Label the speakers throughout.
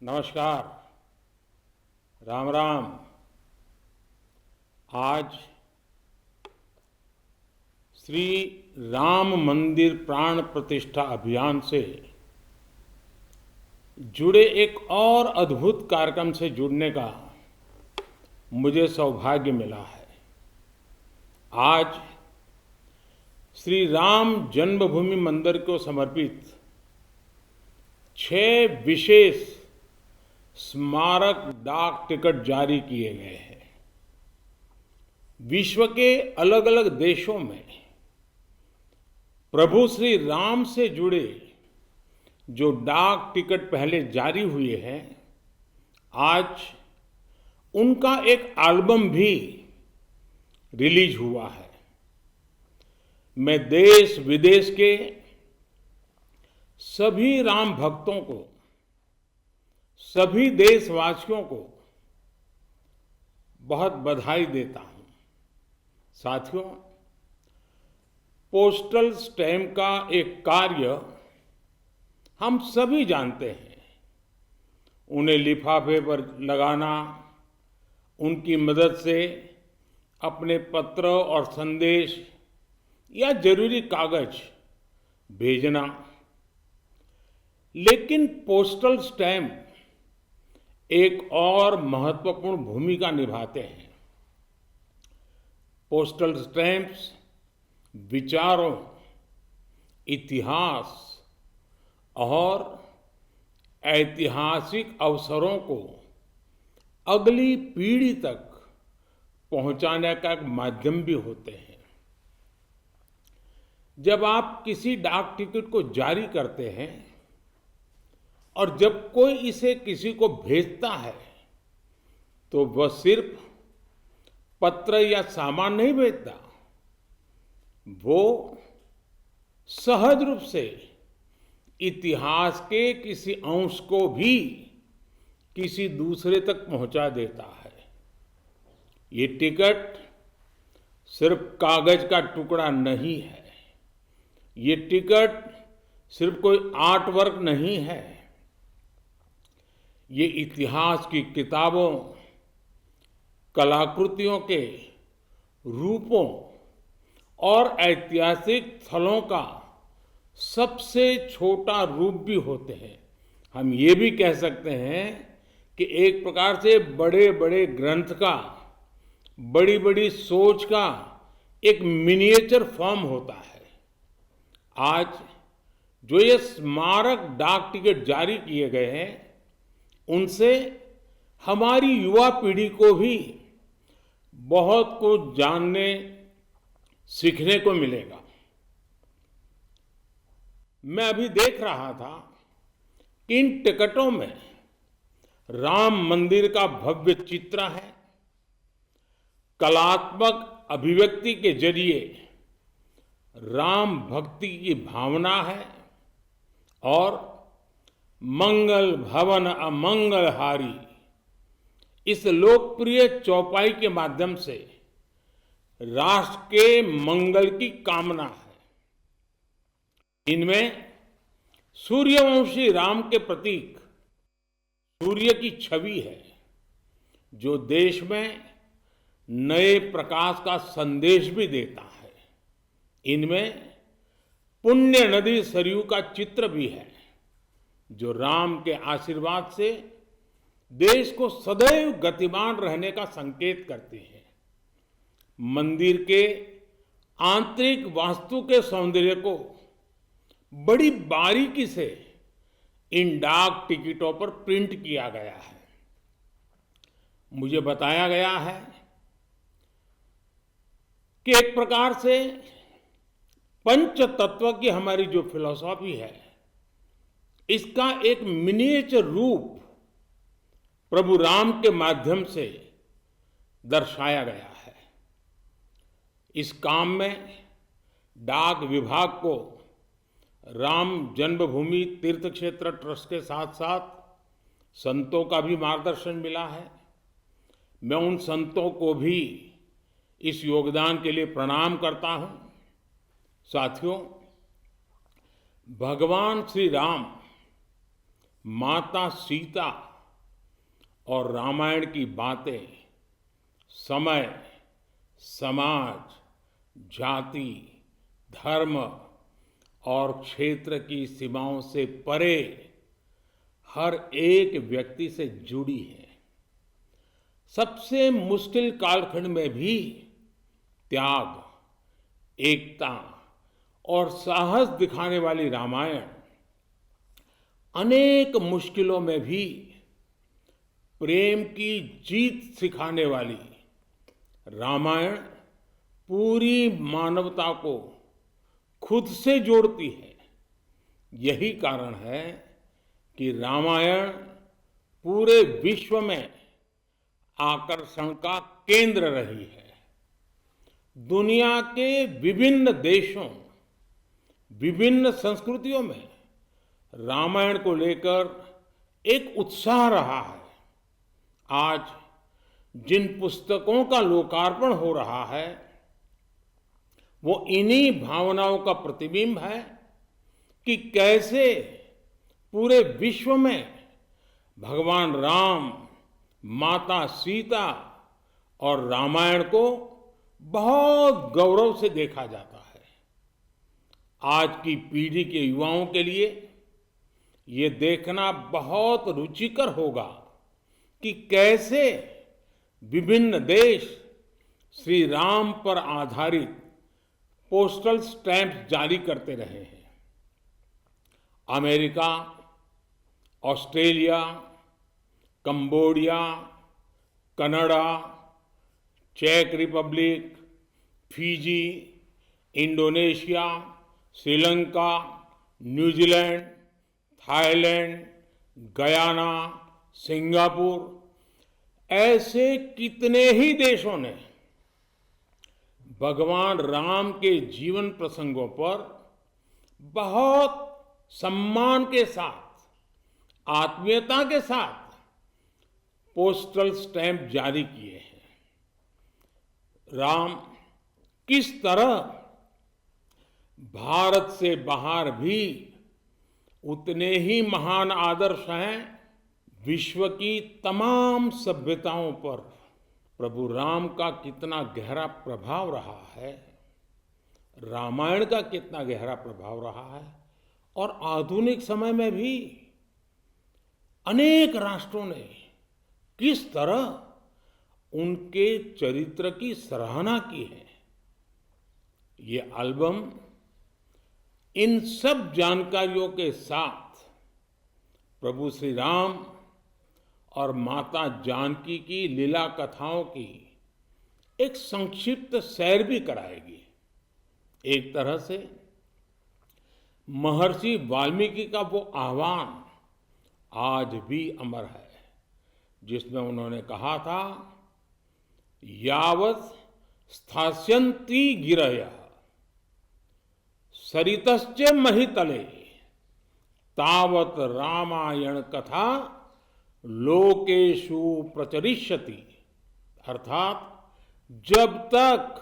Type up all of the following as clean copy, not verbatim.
Speaker 1: नमस्कार। राम राम। आज श्री राम मंदिर प्राण प्रतिष्ठा अभियान से जुड़े एक और अद्भुत कार्यक्रम से जुड़ने का मुझे सौभाग्य मिला है। आज श्री राम जन्मभूमि मंदिर को समर्पित 6 विशेष स्मारक डाक टिकट जारी किए गए हैं। विश्व के अलग अलग देशों में प्रभु श्री राम से जुड़े जो डाक टिकट पहले जारी हुए हैं, आज उनका एक एल्बम भी रिलीज हुआ है। मैं देश विदेश के सभी राम भक्तों को, सभी देशवासियों को बहुत बधाई देता हूं। साथियों, पोस्टल स्टैम्प का एक कार्य हम सभी जानते हैं। उन्हें लिफाफे पर लगाना, उनकी मदद से अपने पत्र और संदेश या जरूरी कागज भेजना। लेकिन पोस्टल स्टैम्प एक और महत्वपूर्ण भूमिका निभाते हैं। पोस्टल स्टैम्प्स विचारों, इतिहास और ऐतिहासिक अवसरों को अगली पीढ़ी तक पहुंचाने का एक माध्यम भी होते हैं। जब आप किसी डाक टिकट को जारी करते हैं और जब कोई इसे किसी को भेजता है, तो वह सिर्फ पत्र या सामान नहीं भेजता, वो सहज रूप से इतिहास के किसी अंश को भी किसी दूसरे तक पहुंचा देता है। ये टिकट सिर्फ कागज का टुकड़ा नहीं है। ये टिकट सिर्फ कोई आर्ट वर्क नहीं है। ये इतिहास की किताबों, कलाकृतियों के रूपों और ऐतिहासिक स्थलों का सबसे छोटा रूप भी होते हैं। हम ये भी कह सकते हैं कि एक प्रकार से बड़े बड़े ग्रंथ का, बड़ी बड़ी सोच का एक मिनिएचर फॉर्म होता है। आज जो ये स्मारक डाक टिकट जारी किए गए हैं, उनसे हमारी युवा पीढ़ी को भी बहुत कुछ जानने, सीखने को मिलेगा। मैं अभी देख रहा था कि इन टिकटों में राम मंदिर का भव्य चित्र है। कलात्मक अभिव्यक्ति के जरिए राम भक्ति की भावना है और मंगल भवन अमंगलहारी इस लोकप्रिय चौपाई के माध्यम से राष्ट्र के मंगल की कामना है। इनमें सूर्यवंशी राम के प्रतीक सूर्य की छवि है, जो देश में नए प्रकाश का संदेश भी देता है। इनमें पुण्य नदी सरयू का चित्र भी है, जो राम के आशीर्वाद से देश को सदैव गतिमान रहने का संकेत करती है। मंदिर के आंतरिक वास्तु के सौंदर्य को बड़ी बारीकी से इन डाक टिकटों पर प्रिंट किया गया है। मुझे बताया गया है कि एक प्रकार से पंच तत्व की हमारी जो फिलॉसफी है, इसका एक मिनिएचर रूप प्रभु राम के माध्यम से दर्शाया गया है। इस काम में डाक विभाग को राम जन्मभूमि तीर्थ क्षेत्र ट्रस्ट के साथ साथ संतों का भी मार्गदर्शन मिला है। मैं उन संतों को भी इस योगदान के लिए प्रणाम करता हूं। साथियों, भगवान श्री राम, माता सीता और रामायण की बातें समय, समाज, जाति, धर्म और क्षेत्र की सीमाओं से परे हर एक व्यक्ति से जुड़ी है। सबसे मुश्किल कालखंड में भी त्याग, एकता और साहस दिखाने वाली रामायण अनेक मुश्किलों में भी प्रेम की जीत सिखाने वाली रामायण पूरी मानवता को खुद से जोड़ती है। यही कारण है कि रामायण पूरे विश्व में आकर्षण का केंद्र रही है। दुनिया के विभिन्न देशों, विभिन्न संस्कृतियों में रामायण को लेकर एक उत्साह रहा है। आज जिन पुस्तकों का लोकार्पण हो रहा है वो इन्हीं भावनाओं का प्रतिबिंब है कि कैसे पूरे विश्व में भगवान राम, माता सीता और रामायण को बहुत गौरव से देखा जाता है। आज की पीढ़ी के युवाओं के लिए ये देखना बहुत रुचिकर होगा कि कैसे विभिन्न देश श्री राम पर आधारित पोस्टल स्टैंप जारी करते रहे हैं। अमेरिका, ऑस्ट्रेलिया, कंबोडिया, कनाडा, चेक Republic, Fiji, Indonesia, Sri Lanka, New Zealand, Thailand, Guyana, Singapore, ऐसे कितने ही देशों ने भगवान राम के जीवन प्रसंगों पर बहुत सम्मान के साथ, आत्मीयता के साथ पोस्टल स्टैंप जारी किए हैं। राम किस तरह भारत से बाहर भी उतने ही महान आदर्श हैं। विश्व की तमाम सभ्यताओं पर प्रभु राम का कितना गहरा प्रभाव रहा है, रामायण का कितना गहरा प्रभाव रहा है, और आधुनिक समय में भी अनेक राष्ट्रों ने किस तरह उनके चरित्र की सराहना की है। ये एल्बम इन सब जानकारियों के साथ प्रभु श्री राम और माता जानकी की लीला कथाओं की एक संक्षिप्त सैर भी कराएगी। एक तरह से महर्षि वाल्मीकि का वो आह्वान आज भी अमर है, जिसमें उन्होंने कहा था, यावत् स्थास्यन्ति गिरयः सरितश्च महितले तावत् रामायण कथा लोकेषु प्रचरिष्यति। अर्थात जब तक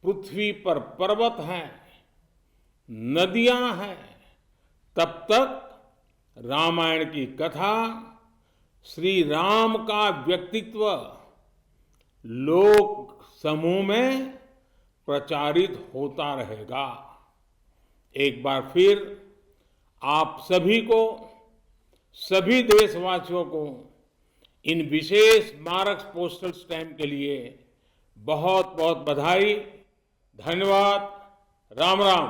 Speaker 1: पृथ्वी पर पर्वत हैं, नदियां हैं, तब तक रामायण की कथा, श्री राम का व्यक्तित्व लोक समूह में प्रचारित होता रहेगा। एक बार फिर आप सभी को, सभी देशवासियों को इन विशेष स्मारक पोस्टल स्टैंप के लिए बहुत बहुत बधाई। धन्यवाद। राम राम।